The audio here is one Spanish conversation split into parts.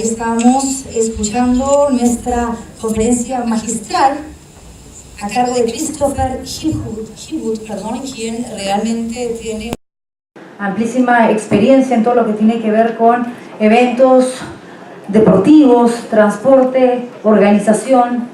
ahí estamos escuchando nuestra conferencia magistral a cargo de Christopher Hibwood, quien realmente tiene amplísima experiencia en todo lo que tiene que ver con eventos deportivos, transporte, organización,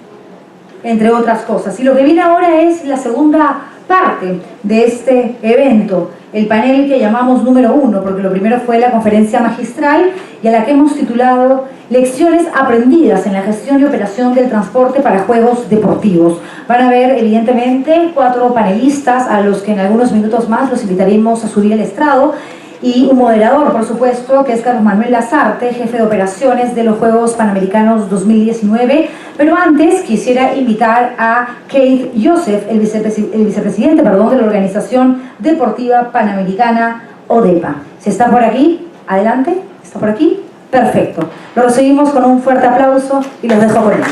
entre otras cosas. Y lo que viene ahora es la segunda parte de este evento, el panel que llamamos número 1, porque lo primero fue la conferencia magistral y a la que hemos titulado Lecciones aprendidas en la gestión y operación del transporte para juegos deportivos. Van a haber evidentemente 4 panelistas a los que en algunos minutos más los invitaremos a subir al estrado, y un moderador, por supuesto, que es Carlos Manuel Lazarte, jefe de operaciones de los Juegos Panamericanos 2019. Pero antes quisiera invitar a Keith Joseph, el vicepresidente de la Organización Deportiva Panamericana, ODEPA. Si está por aquí, adelante. ¿Está por aquí? Perfecto. Lo recibimos con un fuerte aplauso y los dejo por ahí.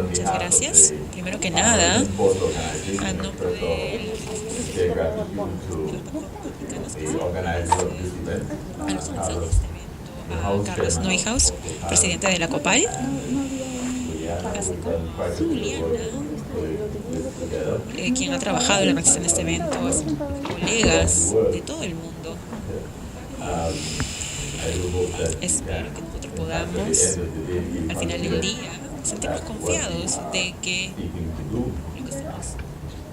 Muchas gracias. Primero que nada, a nombre de a Carlos Neuhaus, presidente de la COPAI, Juliana, quien ha trabajado en la organización de este evento, colegas de todo el mundo. Espero que nosotros podamos, al final del día, sentirnos confiados de que lo que estamos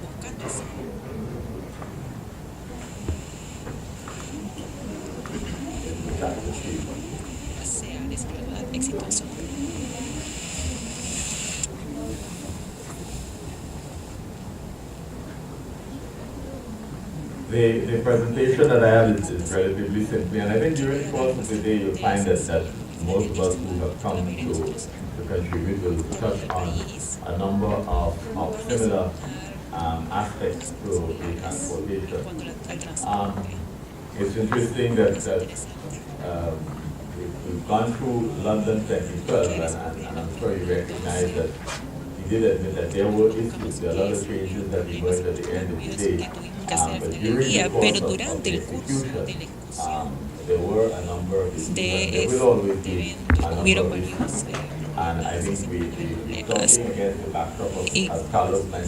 buscando sea de verdad exitoso. The presentation that I have is relatively simple, and I think during the course of the day you'll find that most of us who have come to contribute will touch on a number of similar aspects to the transportation. It's interesting that we've gone through London 2012, and I'm sure you recognize that he did admit that there were issues, there are a lot of changes that emerged at the end of the day. But during the course of the execution, there were a number of issues, and there will always be a number of issues. Y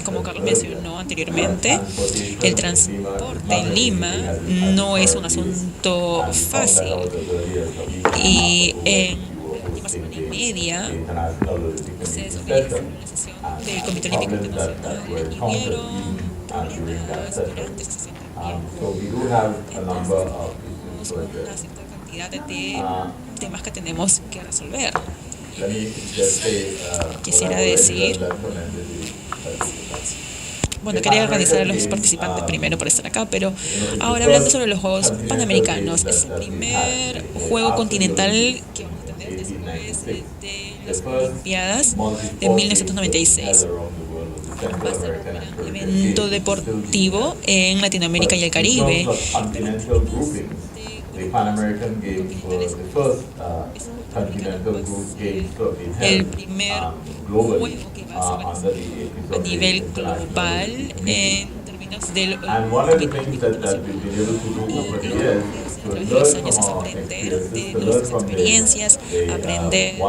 como Carlos mencionó anteriormente, el transporte en Lima no es un asunto fácil, y en la última semana y media ustedes organizaron una sesión del Comité Olímpico Internacional y hubieron problemas durante esta sesión también. Tenemos una cierta cantidad de temas que tenemos que resolver. Quisiera decir, bueno, quería agradecer a los participantes primero por estar acá, pero ahora hablando sobre los Juegos Panamericanos, es el primer juego continental que vamos a tener después de las Olimpiadas de 1996. Va a ser un evento deportivo en Latinoamérica y el Caribe. El primer juego que va a ser a nivel global en términos del Comité Olímpico Internacional. Y a través de los años es aprender de nuestras experiencias, aprender de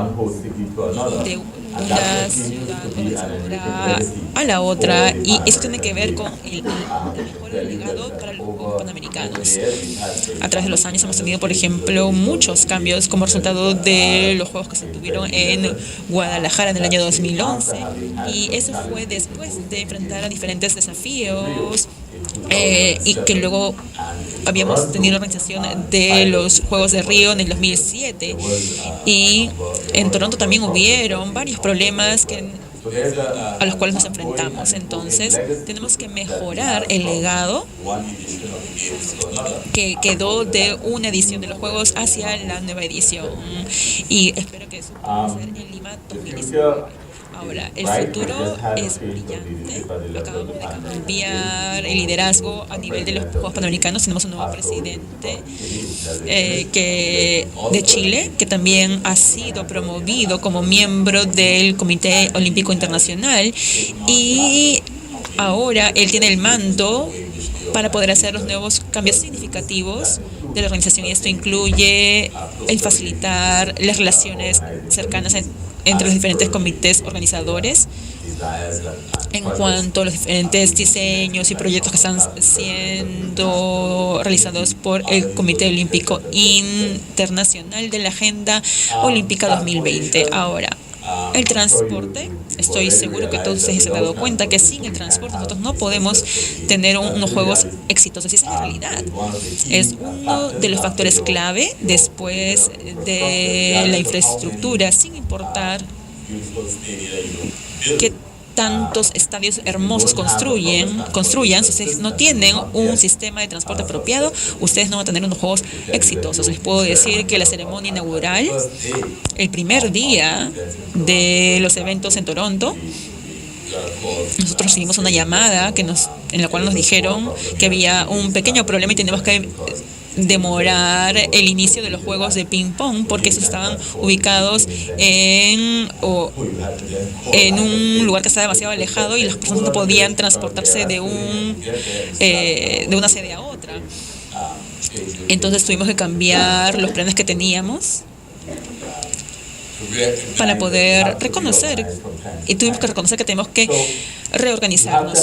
una ciudad a la otra, y eso tiene que ver con el mejor legado para los Juegos Panamericanos. A través de los años hemos tenido, por ejemplo, muchos cambios como resultado de los Juegos que se tuvieron en Guadalajara en el año 2011, y eso fue después de enfrentar a diferentes desafíos, y que luego habíamos tenido la organización de los Juegos de Río en el 2007, y en Toronto también hubieron varios problemas a los cuales nos enfrentamos. Entonces tenemos que mejorar el legado que quedó de una edición de los Juegos hacia la nueva edición, y espero que eso pueda ser en Lima 2019. Ahora, el futuro es brillante. Acabamos de cambiar el liderazgo a nivel de los Juegos Panamericanos. Tenemos un nuevo presidente de Chile, que también ha sido promovido como miembro del Comité Olímpico Internacional, y ahora él tiene el mando para poder hacer los nuevos cambios significativos de la organización, y esto incluye el facilitar las relaciones cercanas entre los diferentes comités organizadores en cuanto a los diferentes diseños y proyectos que están siendo realizados por el Comité Olímpico Internacional de la Agenda Olímpica 2020. Ahora, el transporte, estoy seguro que todos ustedes se han dado cuenta que sin el transporte nosotros no podemos tener unos juegos exitosos, y esa es la realidad. Es uno de los factores clave después de la infraestructura, sin importar qué tantos estadios hermosos construyan, si ustedes no tienen un sistema de transporte apropiado, ustedes no van a tener unos juegos exitosos. Les puedo decir que la ceremonia inaugural, el primer día de los eventos en Toronto, nosotros recibimos una llamada en la cual nos dijeron que había un pequeño problema y tenemos que demorar el inicio de los juegos de ping pong porque estos estaban ubicados en un lugar que está demasiado alejado y las personas no podían transportarse de una sede a otra. Entonces tuvimos que cambiar los planes que teníamos para poder reconocer, y tuvimos que reconocer que tenemos que reorganizarnos.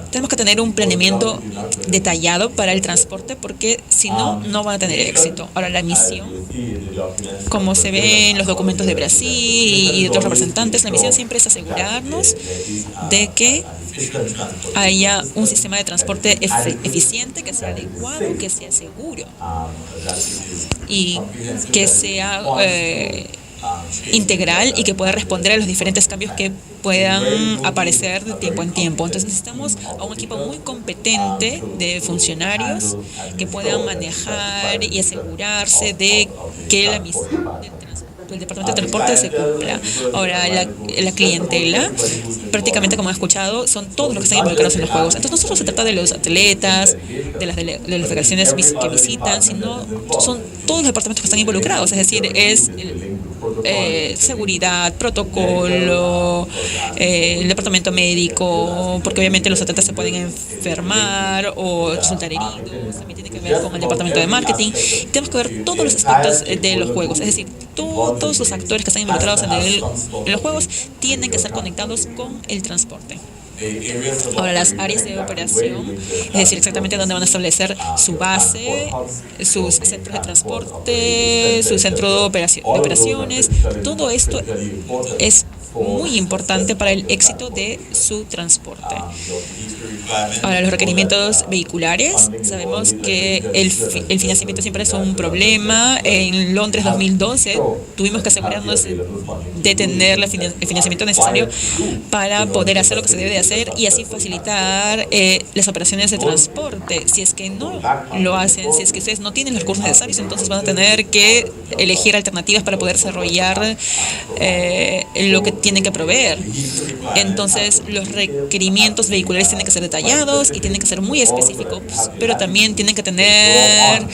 Tenemos que tener un planeamiento detallado para el transporte, porque si no, no van a tener éxito. Ahora, la misión, como se ve en los documentos de Brasil y de otros representantes, la misión siempre es asegurarnos de que haya un sistema de transporte eficiente, que sea adecuado, que sea seguro y que sea integral y que pueda responder a los diferentes cambios que puedan aparecer de tiempo en tiempo. Entonces necesitamos a un equipo muy competente de funcionarios que puedan manejar y asegurarse de que la misión del Departamento de Transporte se cumpla. Ahora, la clientela, prácticamente, como he escuchado, son todos los que están involucrados en los juegos. Entonces no solo se trata de los atletas, de las delegaciones que visitan, sino son todos los departamentos que están involucrados. Es decir, es seguridad, protocolo, el departamento médico, porque obviamente los atletas se pueden enfermar o resultar heridos. También tiene que ver con el departamento de marketing. Tenemos que ver todos los aspectos de los juegos, es decir, todos los actores que están involucrados en los juegos tienen que estar conectados con el transporte. Ahora, las áreas de operación, es decir, exactamente dónde van a establecer su base, sus centros de transporte, su centro de operaciones, todo esto es muy importante para el éxito de su transporte. Ahora, los requerimientos vehiculares, sabemos que el financiamiento siempre es un problema. En Londres 2012 tuvimos que asegurarnos de tener el financiamiento necesario para poder hacer lo que se debe de hacer y así facilitar las operaciones de transporte. Si es que no lo hacen, si es que ustedes no tienen los recursos necesarios, entonces van a tener que elegir alternativas para poder desarrollar lo que tienen que proveer. Entonces, los requerimientos vehiculares tienen que ser detallados y tienen que ser muy específicos, pero también tienen que tener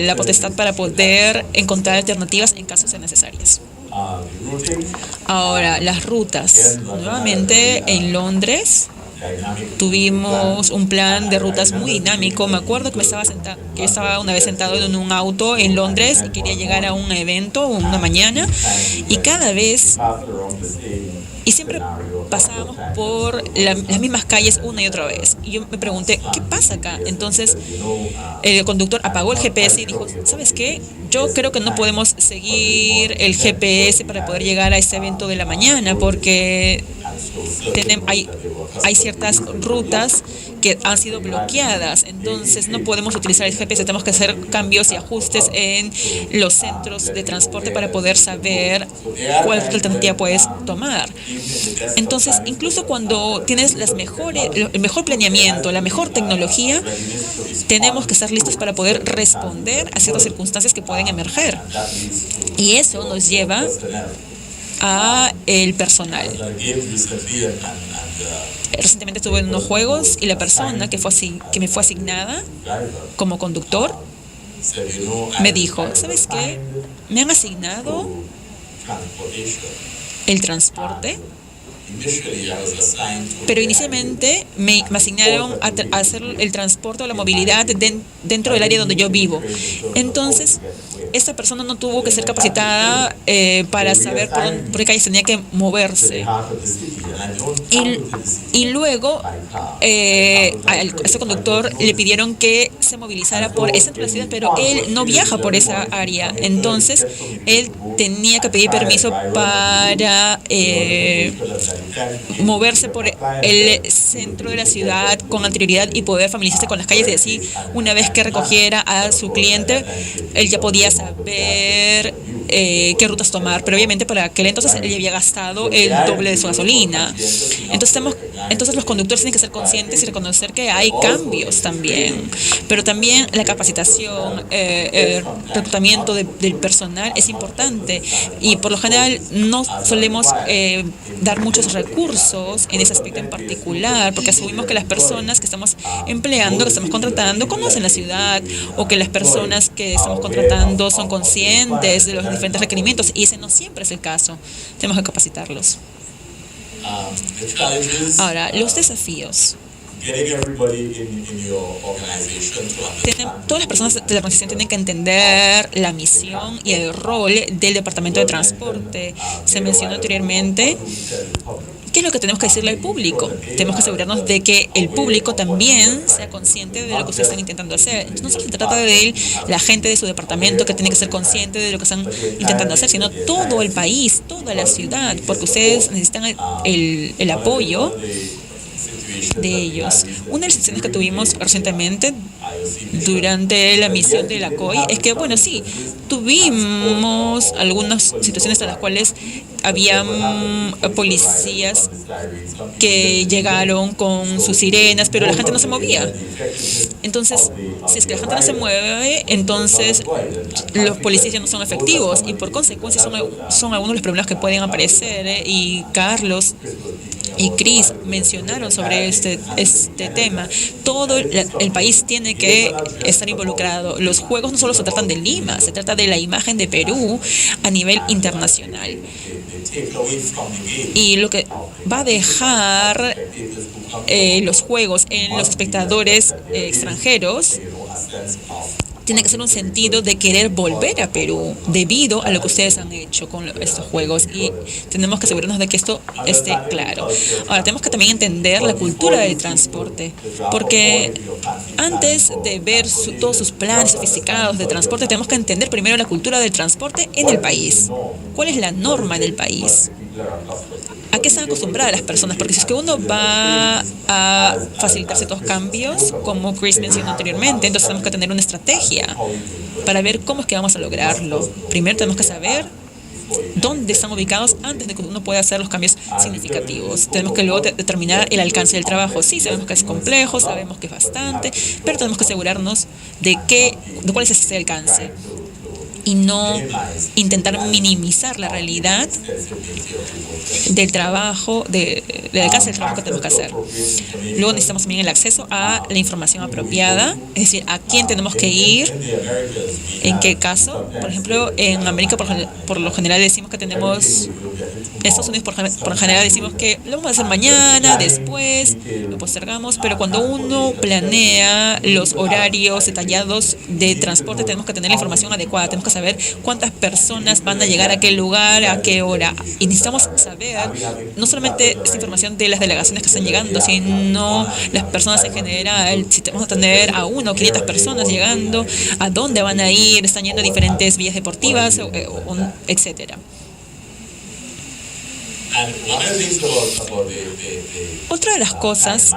la potestad para poder encontrar alternativas en caso sean necesarias. Ahora, las rutas. Nuevamente, en Londres tuvimos un plan de rutas muy dinámico. Me acuerdo que estaba una vez sentado en un auto en Londres y quería llegar a un evento una mañana, y cada vez siempre pasábamos por las mismas calles una y otra vez. Y yo me pregunté, ¿qué pasa acá? Entonces, el conductor apagó el GPS y dijo, ¿sabes qué? Yo creo que no podemos seguir el GPS para poder llegar a ese evento de la mañana, porque hay ciertas rutas que han sido bloqueadas. Entonces no podemos utilizar el GPS, tenemos que hacer cambios y ajustes en los centros de transporte para poder saber cuál alternativa puedes tomar. Entonces, incluso cuando tienes el mejor planeamiento, la mejor tecnología, tenemos que estar listos para poder responder a ciertas circunstancias que pueden emerger. Y eso nos lleva a el personal. Recientemente estuve en unos juegos y la persona que me fue asignada como conductor me dijo, ¿sabes qué? Me han asignado el transporte, pero inicialmente me asignaron a hacer el transporte o la movilidad dentro del área donde yo vivo. Entonces, esta persona no tuvo que ser capacitada para saber por qué calles tenía que moverse. Y luego a este conductor le pidieron que se movilizara por el centro de la ciudad, pero él no viaja por esa área. Entonces, él tenía que pedir permiso para moverse por el centro de la ciudad con anterioridad y poder familiarizarse con las calles, y así una vez que recogiera a su cliente, él ya podía saber qué rutas tomar, pero obviamente para aquel entonces él ya había gastado el doble de su gasolina. Entonces los conductores tienen que ser conscientes y reconocer que hay cambios también, pero también la capacitación, el reclutamiento del personal es importante, y por lo general no solemos dar muchos recursos en ese aspecto en particular, porque asumimos que las personas que estamos empleando, que estamos contratando, conocen la ciudad, o que las personas que estamos contratando son conscientes de los diferentes requerimientos, y ese no siempre es el caso. Tenemos que capacitarlos. Ahora, los desafíos. Todas las personas de la organización tienen que entender la misión y el rol del Departamento de Transporte. Se mencionó anteriormente qué es lo que tenemos que decirle al público. Tenemos que asegurarnos de que el público también sea consciente de lo que ustedes están intentando hacer. Entonces, no solo se trata de la gente de su departamento que tiene que ser consciente de lo que están intentando hacer, sino todo el país, toda la ciudad, porque ustedes necesitan el apoyo de ellos. Una de las sesiones que tuvimos recientemente durante la misión de la COI es que, bueno, sí, tuvimos algunas situaciones en las cuales habían policías que llegaron con sus sirenas, pero la gente no se movía. Entonces, si es que la gente no se mueve, entonces los policías ya no son efectivos, y por consecuencia son algunos de los problemas que pueden aparecer, y Carlos y Chris mencionaron sobre este tema. Todo el país tiene que estar involucrado. Los juegos no solo se tratan de Lima, se trata de la imagen de Perú a nivel internacional. Y lo que va a dejar los juegos en los espectadores extranjeros tiene que ser un sentido de querer volver a Perú debido a lo que ustedes han hecho con estos juegos, y tenemos que asegurarnos de que esto esté claro. Ahora, tenemos que también entender la cultura del transporte, porque antes de ver todos sus planes sofisticados de transporte, tenemos que entender primero la cultura del transporte en el país. ¿Cuál es la norma en el país? ¿A qué están acostumbradas las personas? Porque si es que uno va a facilitar ciertos cambios, como Chris mencionó anteriormente, entonces tenemos que tener una estrategia para ver cómo es que vamos a lograrlo. Primero tenemos que saber dónde están ubicados antes de que uno pueda hacer los cambios significativos. Tenemos que luego determinar el alcance del trabajo. Sí, sabemos que es complejo, sabemos que es bastante, pero tenemos que asegurarnos de cuál es ese alcance, y no intentar minimizar la realidad del trabajo, del alcance del trabajo que tenemos que hacer. Luego necesitamos también el acceso a la información apropiada, es decir, a quién tenemos que ir, en qué caso. Por ejemplo, en América por lo general decimos que tenemos, en Estados Unidos por lo general decimos que lo vamos a hacer mañana, después, lo postergamos, pero cuando uno planea los horarios detallados de transporte, tenemos que tener la información adecuada, tenemos que saber cuántas personas van a llegar a qué lugar, a qué hora. Y necesitamos saber no solamente esta información de las delegaciones que están llegando, sino las personas en general. Si vamos a tener a 1 o 500 personas llegando, a dónde van a ir, están yendo a diferentes vías deportivas, etcétera. Otra de las cosas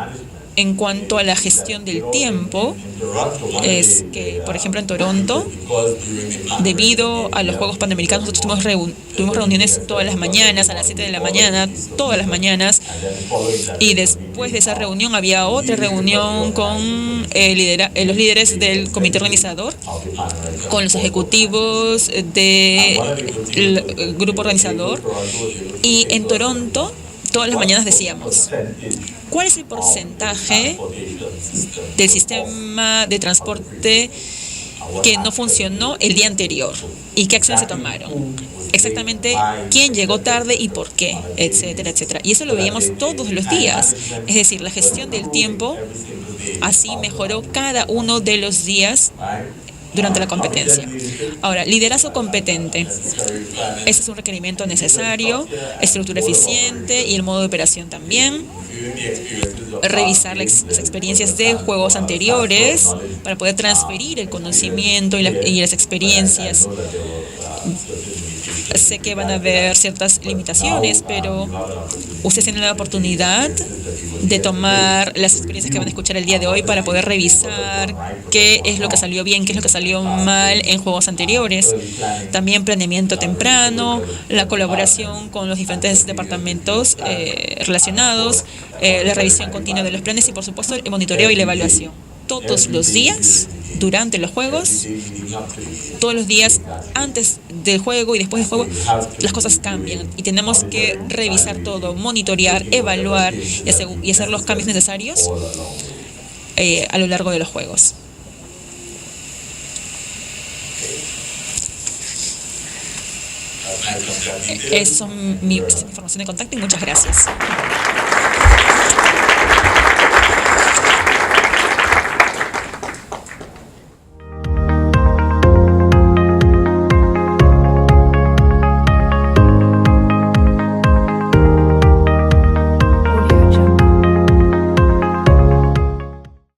En cuanto a la gestión del tiempo, es que, por ejemplo, en Toronto, debido a los Juegos Panamericanos, nosotros tuvimos reuniones todas las mañanas, a las 7 de la mañana, todas las mañanas, y después de esa reunión había otra reunión con los líderes del comité organizador, con los ejecutivos del grupo organizador, y en Toronto todas las mañanas decíamos, ¿cuál es el porcentaje del sistema de transporte que no funcionó el día anterior? ¿Y qué acciones se tomaron? Exactamente quién llegó tarde y por qué, etcétera, etcétera. Y eso lo veíamos todos los días. Es decir, la gestión del tiempo así mejoró cada uno de los días durante la competencia. Ahora, liderazgo competente. Ese es un requerimiento necesario, estructura eficiente y el modo de operación también. Revisar las experiencias de juegos anteriores para poder transferir el conocimiento y las experiencias. Sé que van a haber ciertas limitaciones, pero ustedes tienen la oportunidad de tomar las experiencias que van a escuchar el día de hoy para poder revisar qué es lo que salió bien, qué es lo que salió mal en juegos anteriores. También planeamiento temprano, la colaboración con los diferentes departamentos relacionados, la revisión continua de los planes y, por supuesto, el monitoreo y la evaluación. Todos los días, durante los juegos, todos los días antes del juego y después del juego, las cosas cambian y tenemos que revisar todo, monitorear, evaluar y hacer los cambios necesarios a lo largo de los juegos. Esa es mi información de contacto y muchas gracias.